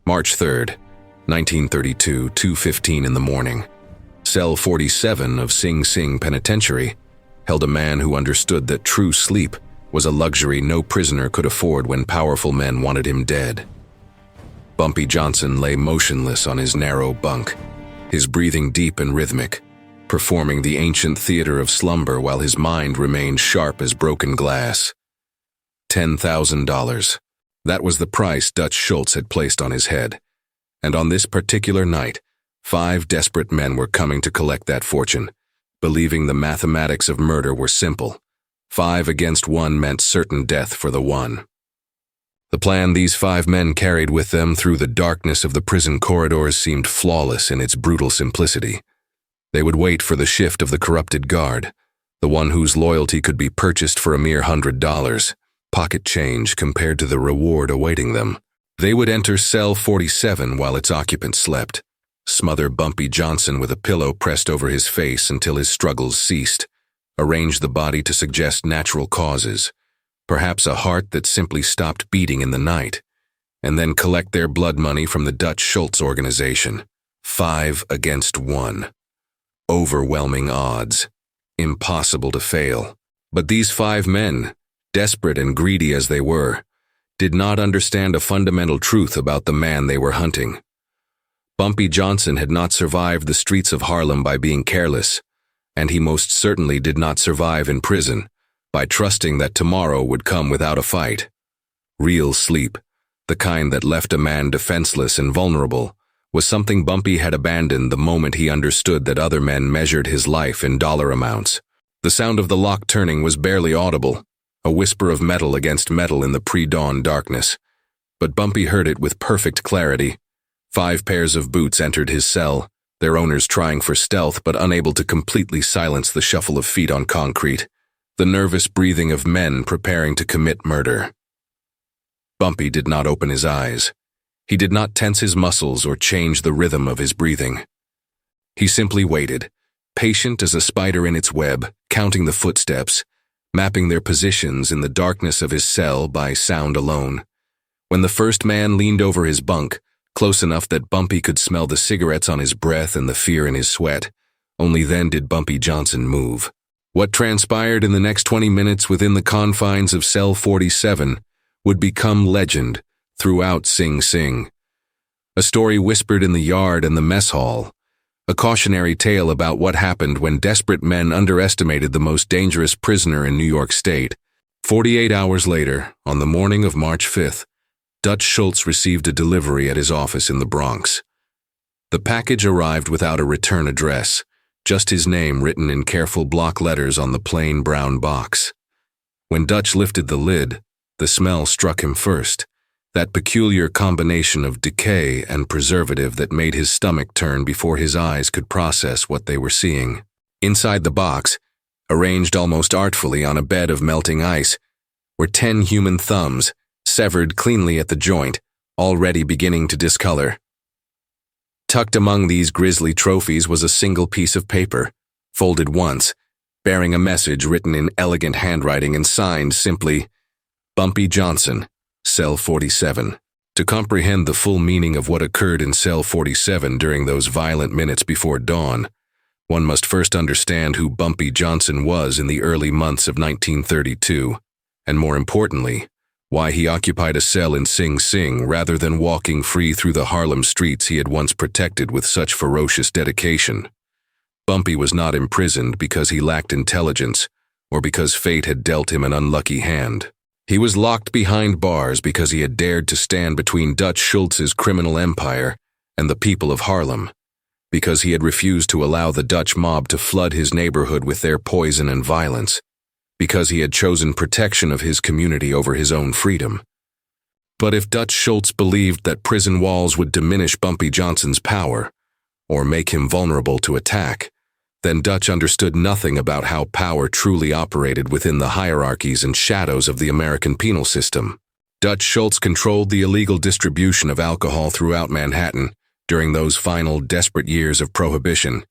March 3rd, 1932, 2:15 in the morning. Cell 47 of Sing Sing Penitentiary held a man who understood that true sleep was a luxury no prisoner could afford when powerful men wanted him dead. Bumpy Johnson lay motionless on his narrow bunk, his breathing deep and rhythmic, performing the ancient theater of slumber while his mind remained sharp as broken glass. $10,000. That was the price Dutch Schultz had placed on his head. And on this particular night, 5 desperate men were coming to collect that fortune, believing the mathematics of murder were simple. 5 against 1 meant certain death for the one. The plan these 5 men carried with them through the darkness of the prison corridors seemed flawless in its brutal simplicity. They would wait for the shift of the corrupted guard, the one whose loyalty could be purchased for a mere $100, pocket change compared to the reward awaiting them. They would enter cell 47 while its occupant slept, smother Bumpy Johnson with a pillow pressed over his face until his struggles ceased, arrange the body to suggest natural causes, perhaps a heart that simply stopped beating in the night, and then collect their blood money from the Dutch Schultz organization. 5 against 1. Overwhelming odds. Impossible to fail. But these 5 men, desperate and greedy as they were, did not understand a fundamental truth about the man they were hunting. Bumpy Johnson had not survived the streets of Harlem by being careless, and he most certainly did not survive in prison by trusting that tomorrow would come without a fight. Real sleep, the kind that left a man defenseless and vulnerable, was something Bumpy had abandoned the moment he understood that other men measured his life in dollar amounts. The sound of the lock turning was barely audible, a whisper of metal against metal in the pre-dawn darkness. But Bumpy heard it with perfect clarity. 5 pairs of boots entered his cell, their owners trying for stealth but unable to completely silence the shuffle of feet on concrete, the nervous breathing of men preparing to commit murder. Bumpy did not open his eyes. He did not tense his muscles or change the rhythm of his breathing. He simply waited, patient as a spider in its web, counting the footsteps, mapping their positions in the darkness of his cell by sound alone. When the first man leaned over his bunk, close enough that Bumpy could smell the cigarettes on his breath and the fear in his sweat, only then did Bumpy Johnson move. What transpired in the next 20 minutes within the confines of cell 47 would become legend throughout Sing Sing. A story whispered in the yard and the mess hall, a cautionary tale about what happened when desperate men underestimated the most dangerous prisoner in New York State. 48 hours later, on the morning of March 5th, Dutch Schultz received a delivery at his office in the Bronx. The package arrived without a return address, just his name written in careful block letters on the plain brown box. When Dutch lifted the lid, the smell struck him first, that peculiar combination of decay and preservative that made his stomach turn before his eyes could process what they were seeing. Inside the box, arranged almost artfully on a bed of melting ice, were 10 human thumbs, severed cleanly at the joint, already beginning to discolor. Tucked among these grisly trophies was a single piece of paper, folded once, bearing a message written in elegant handwriting and signed simply, Bumpy Johnson, Cell 47. To comprehend the full meaning of what occurred in Cell 47 during those violent minutes before dawn, one must first understand who Bumpy Johnson was in the early months of 1932, and more importantly, why he occupied a cell in Sing Sing rather than walking free through the Harlem streets he had once protected with such ferocious dedication. Bumpy was not imprisoned because he lacked intelligence or because fate had dealt him an unlucky hand. He was locked behind bars because he had dared to stand between Dutch Schultz's criminal empire and the people of Harlem, because he had refused to allow the Dutch mob to flood his neighborhood with their poison and violence, because he had chosen protection of his community over his own freedom. But if Dutch Schultz believed that prison walls would diminish Bumpy Johnson's power, or make him vulnerable to attack, then Dutch understood nothing about how power truly operated within the hierarchies and shadows of the American penal system. Dutch Schultz controlled the illegal distribution of alcohol throughout Manhattan during those final desperate years of Prohibition,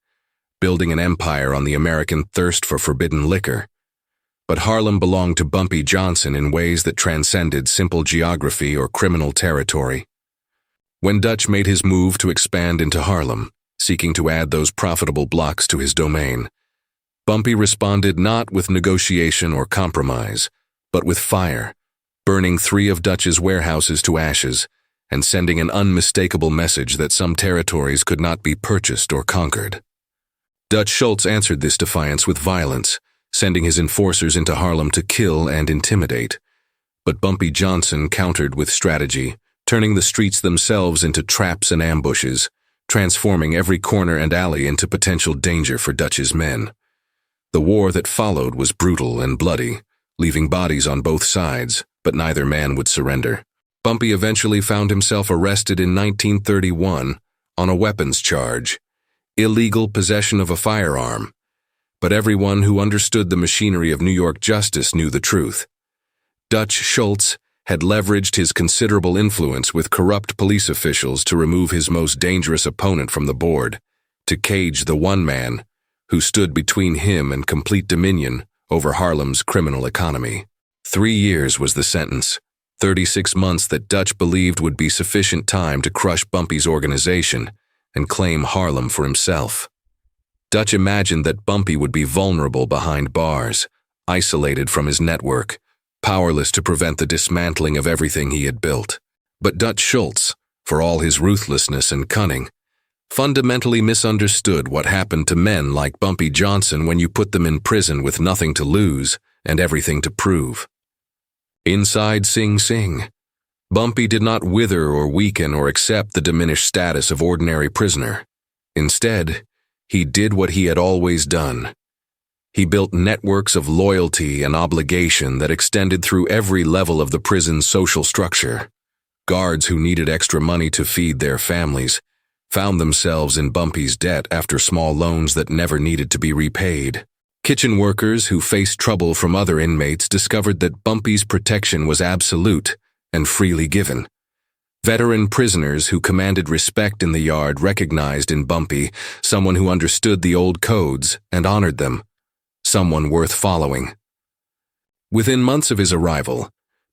building an empire on the American thirst for forbidden liquor. But Harlem belonged to Bumpy Johnson in ways that transcended simple geography or criminal territory. When Dutch made his move to expand into Harlem, seeking to add those profitable blocks to his domain, Bumpy responded not with negotiation or compromise, but with fire, burning 3 of Dutch's warehouses to ashes and sending an unmistakable message that some territories could not be purchased or conquered. Dutch Schultz answered this defiance with violence, sending his enforcers into Harlem to kill and intimidate. But Bumpy Johnson countered with strategy, turning the streets themselves into traps and ambushes, transforming every corner and alley into potential danger for Dutch's men. The war that followed was brutal and bloody, leaving bodies on both sides, but neither man would surrender. Bumpy eventually found himself arrested in 1931 on a weapons charge, illegal possession of a firearm. But everyone who understood the machinery of New York justice knew the truth. Dutch Schultz had leveraged his considerable influence with corrupt police officials to remove his most dangerous opponent from the board, to cage the one man who stood between him and complete dominion over Harlem's criminal economy. 3 years was the sentence, 36 months that Dutch believed would be sufficient time to crush Bumpy's organization and claim Harlem for himself. Dutch imagined that Bumpy would be vulnerable behind bars, isolated from his network, powerless to prevent the dismantling of everything he had built. But Dutch Schultz, for all his ruthlessness and cunning, fundamentally misunderstood what happened to men like Bumpy Johnson when you put them in prison with nothing to lose and everything to prove. Inside Sing Sing, Bumpy did not wither or weaken or accept the diminished status of ordinary prisoner. Instead, he did what he had always done. He built networks of loyalty and obligation that extended through every level of the prison's social structure. Guards who needed extra money to feed their families found themselves in Bumpy's debt after small loans that never needed to be repaid. Kitchen workers who faced trouble from other inmates discovered that Bumpy's protection was absolute and freely given. Veteran prisoners who commanded respect in the yard recognized in Bumpy someone who understood the old codes and honored them, someone worth following. Within months of his arrival,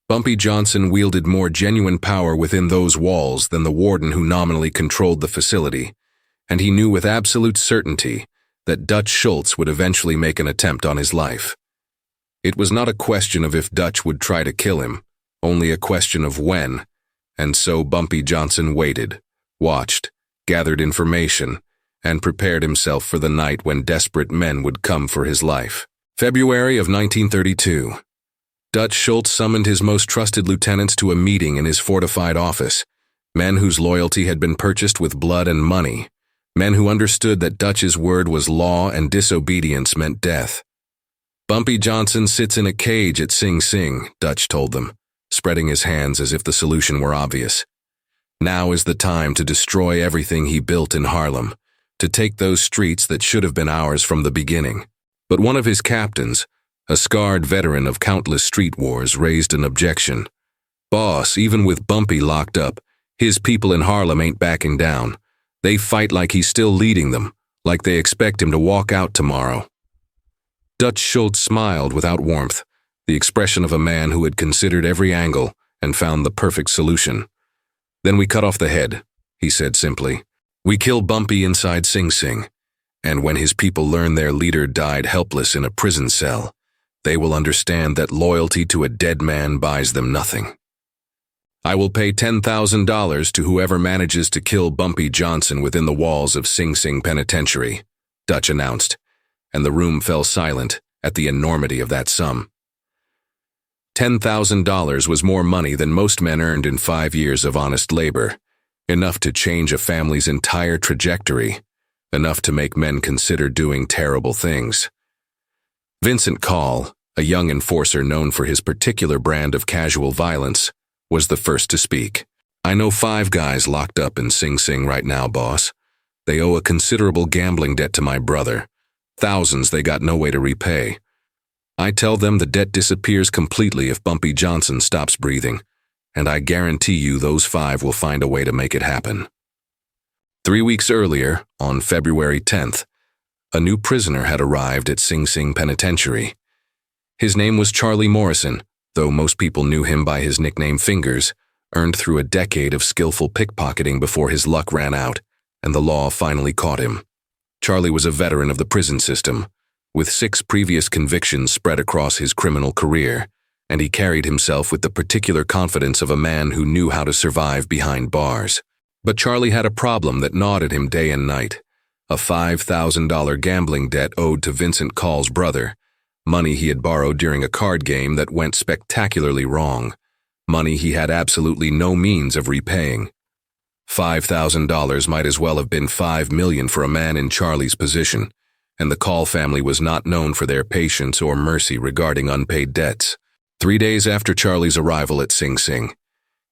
Bumpy Johnson wielded more genuine power within those walls than the warden who nominally controlled the facility, and he knew with absolute certainty that Dutch Schultz would eventually make an attempt on his life. It was not a question of if Dutch would try to kill him, only a question of when, and so Bumpy Johnson waited, watched, gathered information, and prepared himself for the night when desperate men would come for his life. February of 1932. Dutch Schultz summoned his most trusted lieutenants to a meeting in his fortified office, men whose loyalty had been purchased with blood and money, men who understood that Dutch's word was law and disobedience meant death. Bumpy Johnson sits in a cage at Sing Sing, Dutch told them, spreading his hands as if the solution were obvious. Now is the time to destroy everything he built in Harlem, to take those streets that should have been ours from the beginning. But one of his captains, a scarred veteran of countless street wars, raised an objection. Boss, even with Bumpy locked up, his people in Harlem ain't backing down. They fight like he's still leading them, like they expect him to walk out tomorrow. Dutch Schultz smiled without warmth, the expression of a man who had considered every angle and found the perfect solution. Then we cut off the head, he said simply. We kill Bumpy inside Sing Sing, and when his people learn their leader died helpless in a prison cell, they will understand that loyalty to a dead man buys them nothing. I will pay $10,000 to whoever manages to kill Bumpy Johnson within the walls of Sing Sing Penitentiary, Dutch announced, and the room fell silent at the enormity of that sum. $10,000 was more money than most men earned in 5 years of honest labor, enough to change a family's entire trajectory, enough to make men consider doing terrible things. Vincent Call, a young enforcer known for his particular brand of casual violence, was the first to speak. I know 5 guys locked up in Sing Sing right now, boss. They owe a considerable gambling debt to my brother. Thousands they got no way to repay. I tell them the debt disappears completely if Bumpy Johnson stops breathing, and I guarantee you those 5 will find a way to make it happen. 3 weeks earlier, on February 10th, a new prisoner had arrived at Sing Sing Penitentiary. His name was Charlie Morrison, though most people knew him by his nickname Fingers, earned through a decade of skillful pickpocketing before his luck ran out, and the law finally caught him. Charlie was a veteran of the prison system, with 6 previous convictions spread across his criminal career, and he carried himself with the particular confidence of a man who knew how to survive behind bars. But Charlie had a problem that gnawed at him day and night: a $5,000 gambling debt owed to Vincent Call's brother, money he had borrowed during a card game that went spectacularly wrong, money he had absolutely no means of repaying. $5,000 might as well have been $5 million for a man in Charlie's position, and the Call family was not known for their patience or mercy regarding unpaid debts. 3 days after Charlie's arrival at Sing Sing,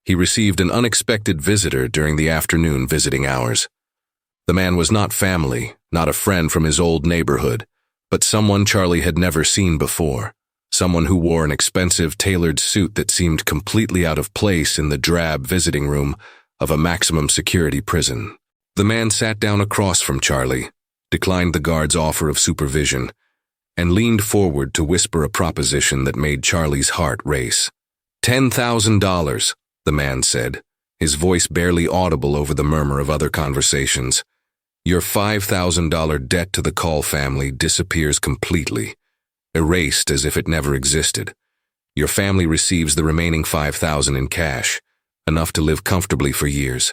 he received an unexpected visitor during the afternoon visiting hours. The man was not family, not a friend from his old neighborhood, but someone Charlie had never seen before, someone who wore an expensive tailored suit that seemed completely out of place in the drab visiting room of a maximum security prison. The man sat down across from Charlie, declined the guard's offer of supervision, and leaned forward to whisper a proposition that made Charlie's heart race. $10,000, the man said, his voice barely audible over the murmur of other conversations. Your $5,000 debt to the Call family disappears completely, erased as if it never existed. Your family receives the remaining $5,000 in cash, enough to live comfortably for years.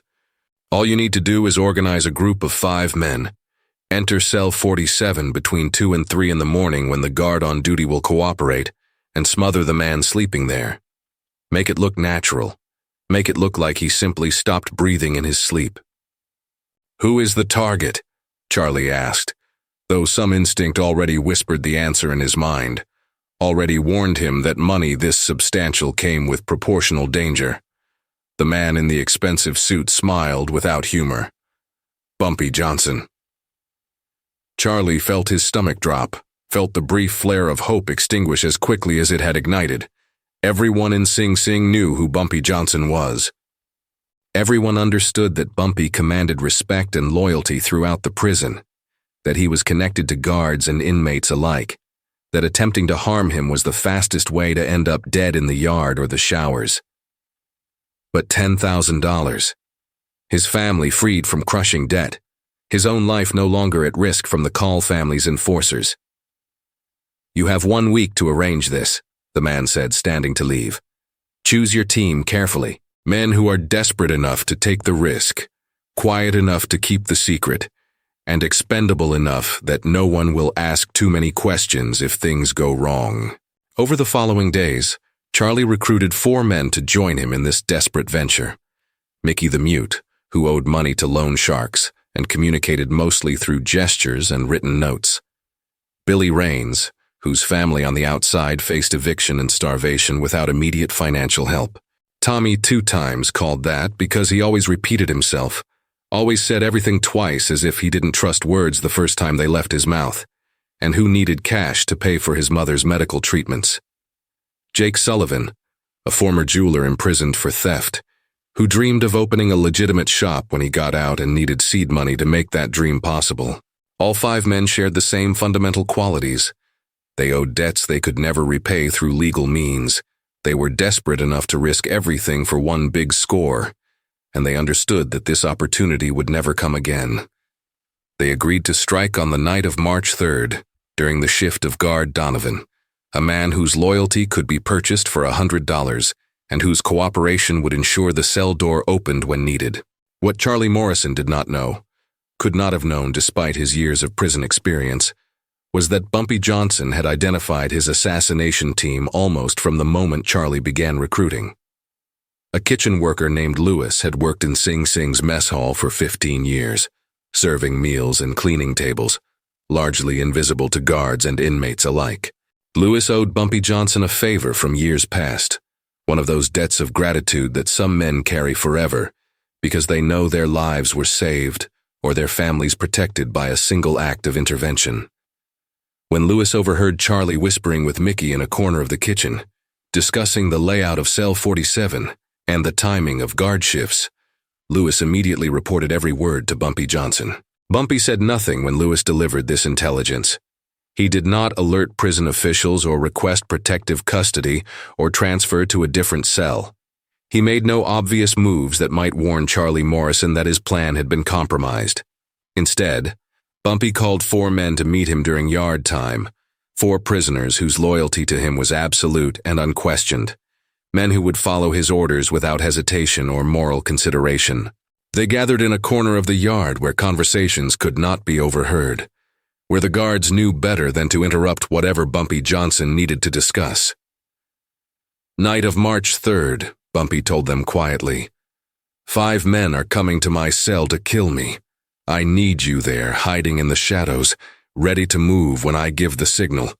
All you need to do is organize a group of 5 men. Enter cell 47 between 2 and 3 in the morning when the guard on duty will cooperate, and smother the man sleeping there. Make it look natural. Make it look like he simply stopped breathing in his sleep. Who is the target? Charlie asked, though some instinct already whispered the answer in his mind, already warned him that money this substantial came with proportional danger. The man in the expensive suit smiled without humor. Bumpy Johnson. Charlie felt his stomach drop, felt the brief flare of hope extinguish as quickly as it had ignited. Everyone in Sing Sing knew who Bumpy Johnson was. Everyone understood that Bumpy commanded respect and loyalty throughout the prison, that he was connected to guards and inmates alike, that attempting to harm him was the fastest way to end up dead in the yard or the showers. But $10,000. His family freed from crushing debt. His own life no longer at risk from the Call family's enforcers. You have 1 week to arrange this, the man said, standing to leave. Choose your team carefully. Men who are desperate enough to take the risk, quiet enough to keep the secret, and expendable enough that no one will ask too many questions if things go wrong. Over the following days, Charlie recruited 4 men to join him in this desperate venture. Mickey the Mute, who owed money to loan sharks and communicated mostly through gestures and written notes. Billy Raines, whose family on the outside faced eviction and starvation without immediate financial help. Tommy 2 times called that because he always repeated himself, always said everything twice as if he didn't trust words the first time they left his mouth, and who needed cash to pay for his mother's medical treatments. Jake Sullivan, a former jeweler imprisoned for theft, who dreamed of opening a legitimate shop when he got out and needed seed money to make that dream possible. All 5 men shared the same fundamental qualities. They owed debts they could never repay through legal means. They were desperate enough to risk everything for one big score, and they understood that this opportunity would never come again. They agreed to strike on the night of March 3rd, during the shift of guard Donovan, a man whose loyalty could be purchased for $100 and whose cooperation would ensure the cell door opened when needed. What Charlie Morrison did not know, could not have known despite his years of prison experience, was that Bumpy Johnson had identified his assassination team almost from the moment Charlie began recruiting. A kitchen worker named Lewis had worked in Sing Sing's mess hall for 15 years, serving meals and cleaning tables, largely invisible to guards and inmates alike. Lewis owed Bumpy Johnson a favor from years past, one of those debts of gratitude that some men carry forever because they know their lives were saved or their families protected by a single act of intervention. When Lewis overheard Charlie whispering with Mickey in a corner of the kitchen, discussing the layout of cell 47 and the timing of guard shifts, Lewis immediately reported every word to Bumpy Johnson. Bumpy said nothing when Lewis delivered this intelligence. He did not alert prison officials or request protective custody or transfer to a different cell. He made no obvious moves that might warn Charlie Morrison that his plan had been compromised. Instead, Bumpy called 4 men to meet him during yard time, 4 prisoners whose loyalty to him was absolute and unquestioned, men who would follow his orders without hesitation or moral consideration. They gathered in a corner of the yard where conversations could not be overheard, where the guards knew better than to interrupt whatever Bumpy Johnson needed to discuss. Night of March 3rd, Bumpy told them quietly. 5 men are coming to my cell to kill me. I need you there, hiding in the shadows, ready to move when I give the signal.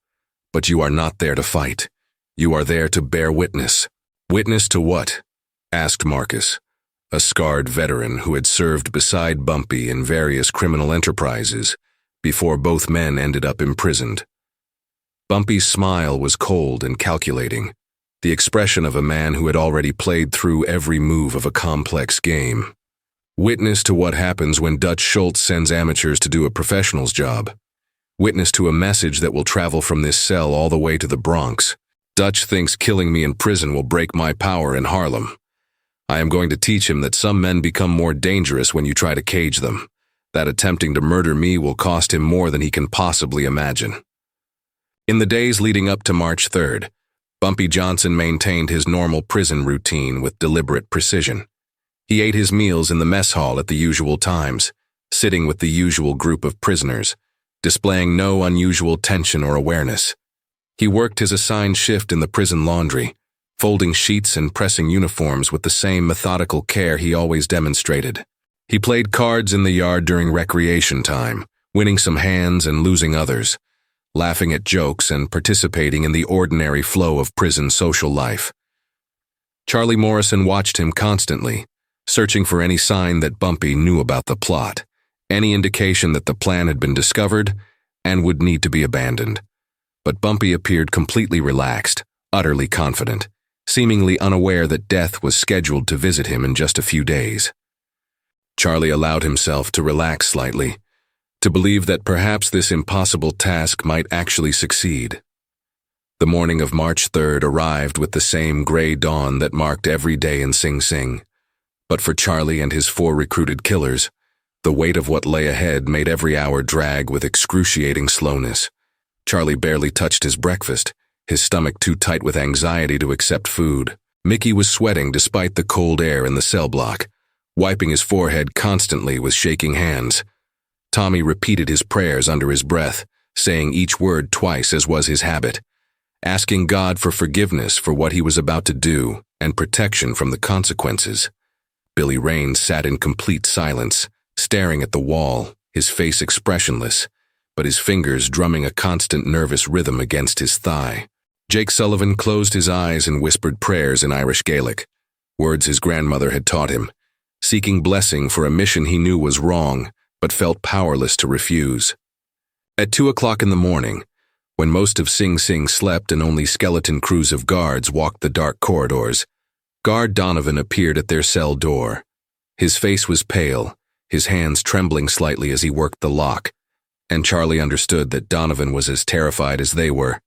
But you are not there to fight. You are there to bear witness. Witness to what? Asked Marcus, a scarred veteran who had served beside Bumpy in various criminal enterprises before both men ended up imprisoned. Bumpy's smile was cold and calculating, the expression of a man who had already played through every move of a complex game. Witness to what happens when Dutch Schultz sends amateurs to do a professional's job. Witness to a message that will travel from this cell all the way to the Bronx. Dutch thinks killing me in prison will break my power in Harlem. I am going to teach him that some men become more dangerous when you try to cage them, that attempting to murder me will cost him more than he can possibly imagine. In the days leading up to March 3rd, Bumpy Johnson maintained his normal prison routine with deliberate precision. He ate his meals in the mess hall at the usual times, sitting with the usual group of prisoners, displaying no unusual tension or awareness. He worked his assigned shift in the prison laundry, folding sheets and pressing uniforms with the same methodical care he always demonstrated. He played cards in the yard during recreation time, winning some hands and losing others, laughing at jokes and participating in the ordinary flow of prison social life. Charlie Morrison watched him constantly, searching for any sign that Bumpy knew about the plot, any indication that the plan had been discovered and would need to be abandoned. But Bumpy appeared completely relaxed, utterly confident, seemingly unaware that death was scheduled to visit him in just a few days. Charlie allowed himself to relax slightly, to believe that perhaps this impossible task might actually succeed. The morning of March 3rd arrived with the same gray dawn that marked every day in Sing Sing. But for Charlie and his 4 recruited killers, the weight of what lay ahead made every hour drag with excruciating slowness. Charlie barely touched his breakfast, his stomach too tight with anxiety to accept food. Mickey was sweating despite the cold air in the cell block, wiping his forehead constantly with shaking hands. Tommy repeated his prayers under his breath, saying each word twice as was his habit, asking God for forgiveness for what he was about to do and protection from the consequences. Billy Raines sat in complete silence, staring at the wall, his face expressionless, but his fingers drumming a constant nervous rhythm against his thigh. Jake Sullivan closed his eyes and whispered prayers in Irish Gaelic, words his grandmother had taught him, seeking blessing for a mission he knew was wrong, but felt powerless to refuse. At 2 o'clock in the morning, when most of Sing Sing slept and only skeleton crews of guards walked the dark corridors, Guard Donovan appeared at their cell door. His face was pale, his hands trembling slightly as he worked the lock, and Charlie understood that Donovan was as terrified as they were,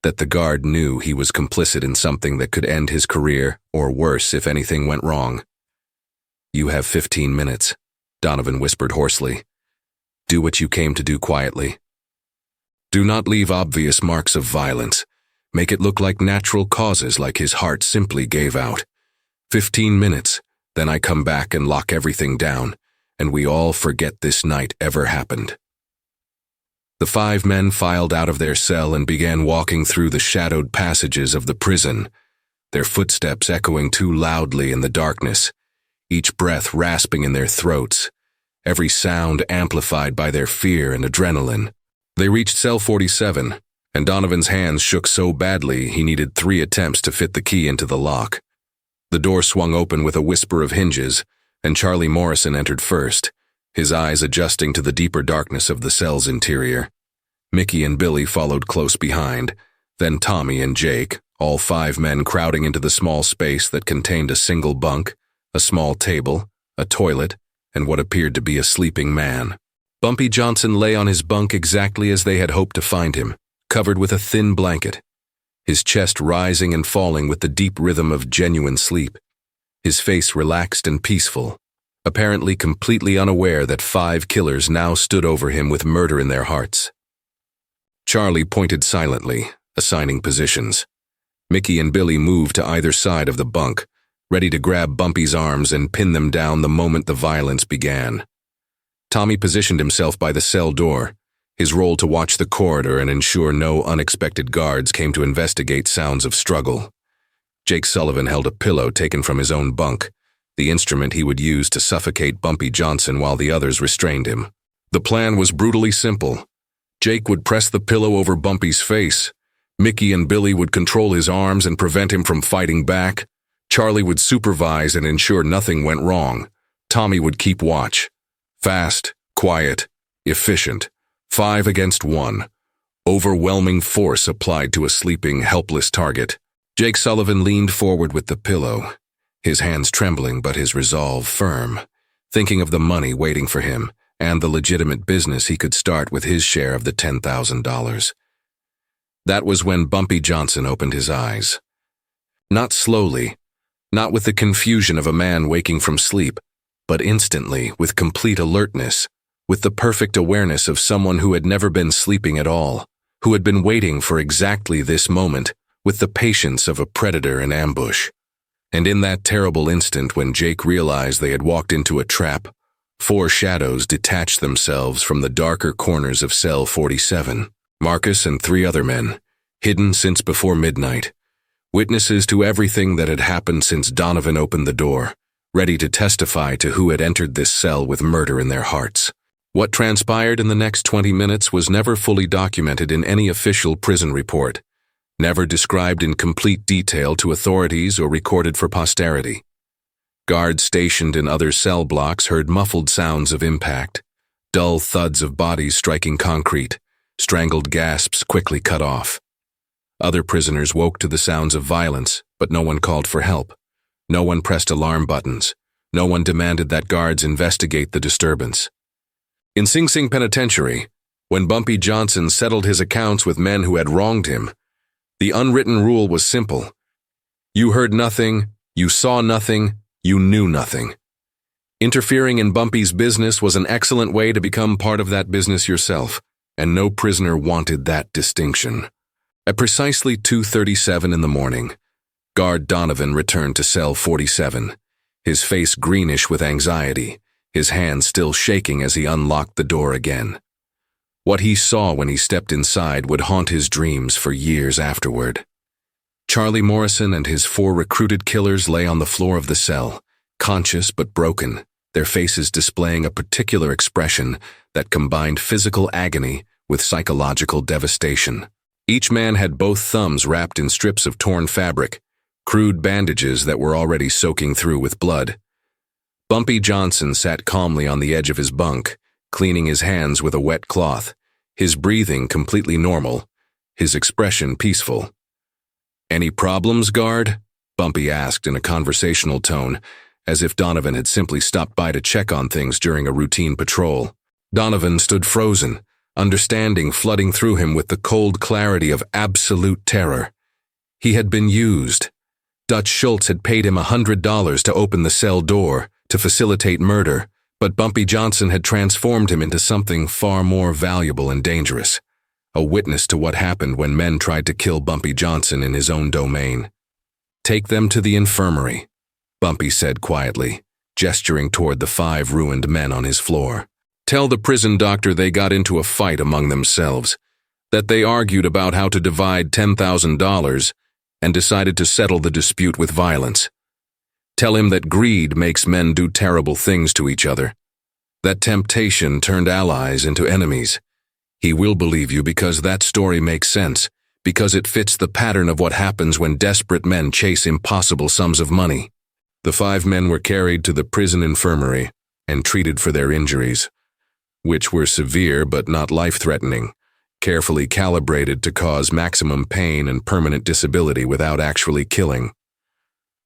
that the guard knew he was complicit in something that could end his career, or worse if anything went wrong. "You have 15 minutes, Donovan whispered hoarsely. "Do what you came to do quietly. Do not leave obvious marks of violence. Make it look like natural causes, like his heart simply gave out. 15 minutes, then I come back and lock everything down, and we all forget this night ever happened." The 5 men filed out of their cell and began walking through the shadowed passages of the prison, their footsteps echoing too loudly in the darkness, each breath rasping in their throats, every sound amplified by their fear and adrenaline. They reached cell 47, and Donovan's hands shook so badly he needed 3 attempts to fit the key into the lock. The door swung open with a whisper of hinges, and Charlie Morrison entered first, his eyes adjusting to the deeper darkness of the cell's interior. Mickey and Billy followed close behind, then Tommy and Jake, all 5 men crowding into the small space that contained a single bunk, a small table, a toilet, and what appeared to be a sleeping man. Bumpy Johnson lay on his bunk exactly as they had hoped to find him, covered with a thin blanket, his chest rising and falling with the deep rhythm of genuine sleep. his face relaxed and peaceful, apparently completely unaware that 5 killers now stood over him with murder in their hearts. Charlie pointed silently, assigning positions. Mickey and Billy moved to either side of the bunk, ready to grab Bumpy's arms and pin them down the moment the violence began. Tommy positioned himself by the cell door, his role to watch the corridor and ensure no unexpected guards came to investigate sounds of struggle. Jake Sullivan held a pillow taken from his own bunk, the instrument he would use to suffocate Bumpy Johnson while the others restrained him. The plan was brutally simple. Jake would press the pillow over Bumpy's face. Mickey and Billy would control his arms and prevent him from fighting back. Charlie would supervise and ensure nothing went wrong. Tommy would keep watch. Fast, quiet, efficient. 5 against 1. Overwhelming force applied to a sleeping, helpless target. Jake Sullivan leaned forward with the pillow, his hands trembling but his resolve firm, thinking of the money waiting for him and the legitimate business he could start with his share of the $10,000. That was when Bumpy Johnson opened his eyes. Not slowly, not with the confusion of a man waking from sleep, but instantly, with complete alertness, with the perfect awareness of someone who had never been sleeping at all, who had been waiting for exactly this moment, with the patience of a predator in ambush. And in that terrible instant when Jake realized they had walked into a trap, 4 shadows detached themselves from the darker corners of cell 47. Marcus and 3 other men, hidden since before midnight, witnesses to everything that had happened since Donovan opened the door, ready to testify to who had entered this cell with murder in their hearts. What transpired in the next 20 minutes was never fully documented in any official prison report, never described in complete detail to authorities or recorded for posterity. Guards stationed in other cell blocks heard muffled sounds of impact, dull thuds of bodies striking concrete, strangled gasps quickly cut off. Other prisoners woke to the sounds of violence, but no one called for help. No one pressed alarm buttons. No one demanded that guards investigate the disturbance. In Sing Sing Penitentiary, when Bumpy Johnson settled his accounts with men who had wronged him, the unwritten rule was simple. You heard nothing, you saw nothing, you knew nothing. Interfering in Bumpy's business was an excellent way to become part of that business yourself, and no prisoner wanted that distinction. At precisely 2:37 in the morning, Guard Donovan returned to cell 47, his face greenish with anxiety, his hands still shaking as he unlocked the door again. What he saw when he stepped inside would haunt his dreams for years afterward. Charlie Morrison and his 4 recruited killers lay on the floor of the cell, conscious but broken, their faces displaying a particular expression that combined physical agony with psychological devastation. Each man had both thumbs wrapped in strips of torn fabric, crude bandages that were already soaking through with blood. Bumpy Johnson sat calmly on the edge of his bunk, cleaning his hands with a wet cloth, his breathing completely normal, his expression peaceful. "Any problems, guard?" Bumpy asked in a conversational tone, as if Donovan had simply stopped by to check on things during a routine patrol. Donovan stood frozen, understanding flooding through him with the cold clarity of absolute terror. He had been used. Dutch Schultz had paid him $100 to open the cell door, to facilitate murder, but Bumpy Johnson had transformed him into something far more valuable and dangerous, a witness to what happened when men tried to kill Bumpy Johnson in his own domain. "Take them to the infirmary," Bumpy said quietly, gesturing toward the 5 ruined men on his floor. "Tell the prison doctor they got into a fight among themselves, that they argued about how to divide $10,000 and decided to settle the dispute with violence. Tell him that greed makes men do terrible things to each other. That temptation turned allies into enemies. He will believe you because that story makes sense, because it fits the pattern of what happens when desperate men chase impossible sums of money." The 5 men were carried to the prison infirmary and treated for their injuries, which were severe but not life-threatening, carefully calibrated to cause maximum pain and permanent disability without actually killing.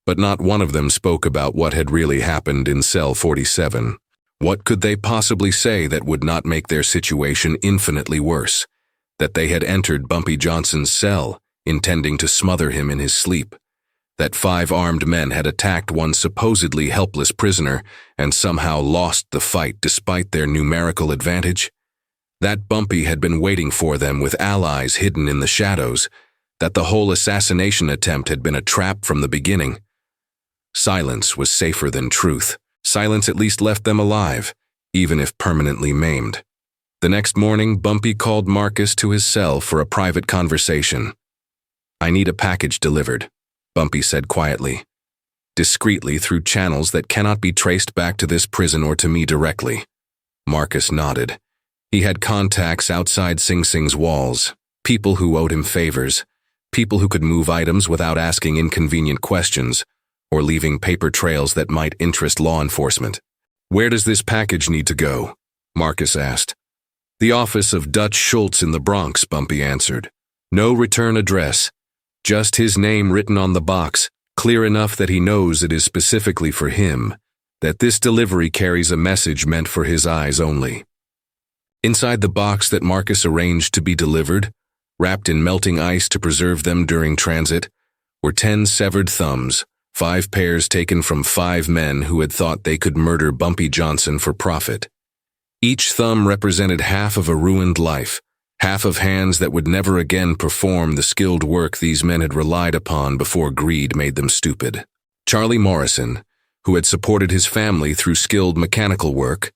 But not one of them spoke about what had really happened in cell 47. What could they possibly say that would not make their situation infinitely worse? That they had entered Bumpy Johnson's cell, intending to smother him in his sleep. that 5 armed men had attacked one supposedly helpless prisoner and somehow lost the fight despite their numerical advantage? That Bumpy had been waiting for them with allies hidden in the shadows, that the whole assassination attempt had been a trap from the beginning. Silence was safer than truth. Silence at least left them alive, even if permanently maimed. The next morning, Bumpy called Marcus to his cell for a private conversation. "I need a package delivered," Bumpy said quietly. "Discreetly through channels that cannot be traced back to this prison or to me directly." Marcus nodded. He had contacts outside Sing Sing's walls, people who owed him favors, people who could move items without asking inconvenient questions or leaving paper trails that might interest law enforcement. "Where does this package need to go?" Marcus asked. "The office of Dutch Schultz in the Bronx," Bumpy answered. "No return address. Just his name written on the box, clear enough that he knows it is specifically for him, that this delivery carries a message meant for his eyes only." Inside the box that Marcus arranged to be delivered, wrapped in melting ice to preserve them during transit, were 10 severed thumbs, 5 pairs taken from 5 men who had thought they could murder Bumpy Johnson for profit. Each thumb represented half of a ruined life, half of hands that would never again perform the skilled work these men had relied upon before greed made them stupid. Charlie Morrison, who had supported his family through skilled mechanical work,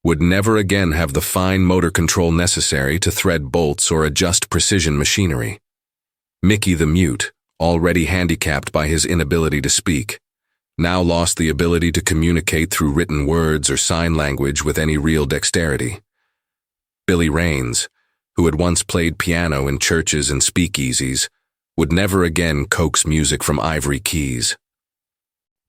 would never again have the fine motor control necessary to thread bolts or adjust precision machinery. Mickey the Mute, already handicapped by his inability to speak, now lost the ability to communicate through written words or sign language with any real dexterity. Billy Raines, who had once played piano in churches and speakeasies, would never again coax music from ivory keys.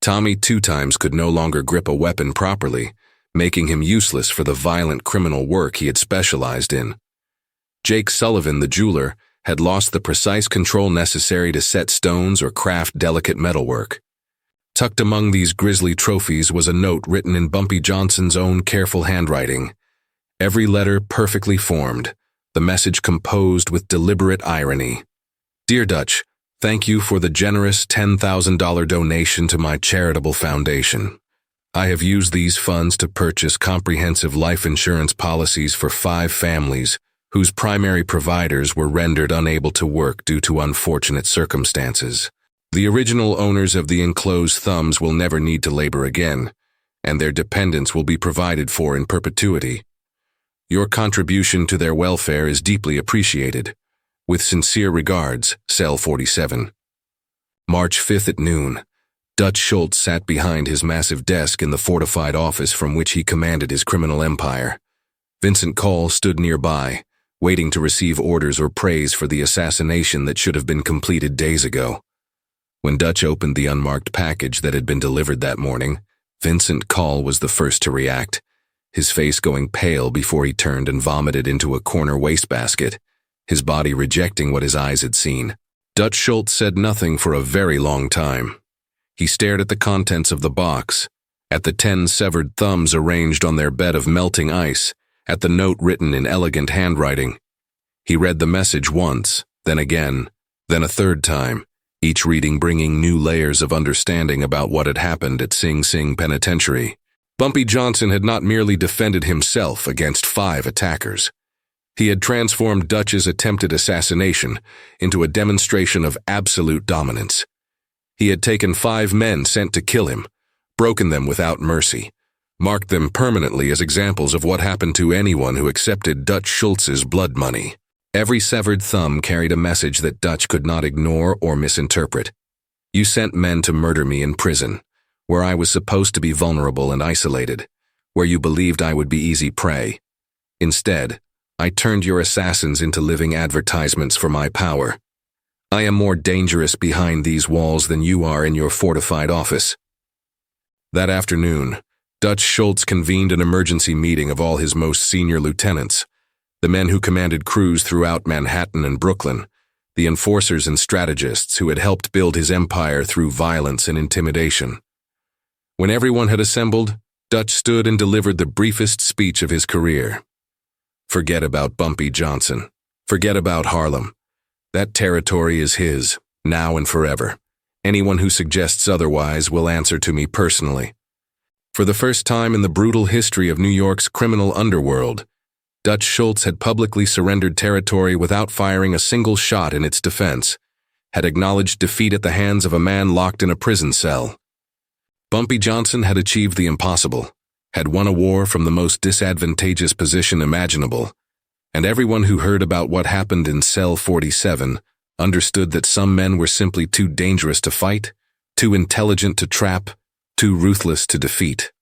Tommy Two Times could no longer grip a weapon properly, making him useless for the violent criminal work he had specialized in. Jake Sullivan, the jeweler, had lost the precise control necessary to set stones or craft delicate metalwork. Tucked among these grisly trophies was a note written in Bumpy Johnson's own careful handwriting, every letter perfectly formed, the message composed with deliberate irony. "Dear Dutch, thank you for the generous $10,000 donation to my charitable foundation. I have used these funds to purchase comprehensive life insurance policies for 5 families whose primary providers were rendered unable to work due to unfortunate circumstances. The original owners of the enclosed thumbs will never need to labor again, and their dependents will be provided for in perpetuity. Your contribution to their welfare is deeply appreciated. With sincere regards, Cell 47. March 5th at noon. Dutch Schultz sat behind his massive desk in the fortified office from which he commanded his criminal empire. Vincent Call stood nearby, waiting to receive orders or praise for the assassination that should have been completed days ago. When Dutch opened the unmarked package that had been delivered that morning, Vincent Call was the first to react, his face going pale before he turned and vomited into a corner wastebasket, his body rejecting what his eyes had seen. Dutch Schultz said nothing for a very long time. He stared at the contents of the box, at the 10 severed thumbs arranged on their bed of melting ice, at the note written in elegant handwriting. He read the message once, then again, then a third time, each reading bringing new layers of understanding about what had happened at Sing Sing Penitentiary. Bumpy Johnson had not merely defended himself against 5 attackers. He had transformed Dutch's attempted assassination into a demonstration of absolute dominance. He had taken 5 men sent to kill him, broken them without mercy, marked them permanently as examples of what happened to anyone who accepted Dutch Schultz's blood money. Every severed thumb carried a message that Dutch could not ignore or misinterpret. You sent men to murder me in prison, where I was supposed to be vulnerable and isolated, where you believed I would be easy prey. Instead, I turned your assassins into living advertisements for my power. I am more dangerous behind these walls than you are in your fortified office." That afternoon, Dutch Schultz convened an emergency meeting of all his most senior lieutenants, the men who commanded crews throughout Manhattan and Brooklyn, the enforcers and strategists who had helped build his empire through violence and intimidation. When everyone had assembled, Dutch stood and delivered the briefest speech of his career. Forget about Bumpy Johnson. Forget about Harlem. That territory is his, now and forever. Anyone who suggests otherwise will answer to me personally. For the first time in the brutal history of New York's criminal underworld, Dutch Schultz had publicly surrendered territory without firing a single shot in its defense, had acknowledged defeat at the hands of a man locked in a prison cell. Bumpy Johnson had achieved the impossible, had won a war from the most disadvantageous position imaginable, and everyone who heard about what happened in Cell 47 understood that some men were simply too dangerous to fight, too intelligent to trap, too ruthless to defeat.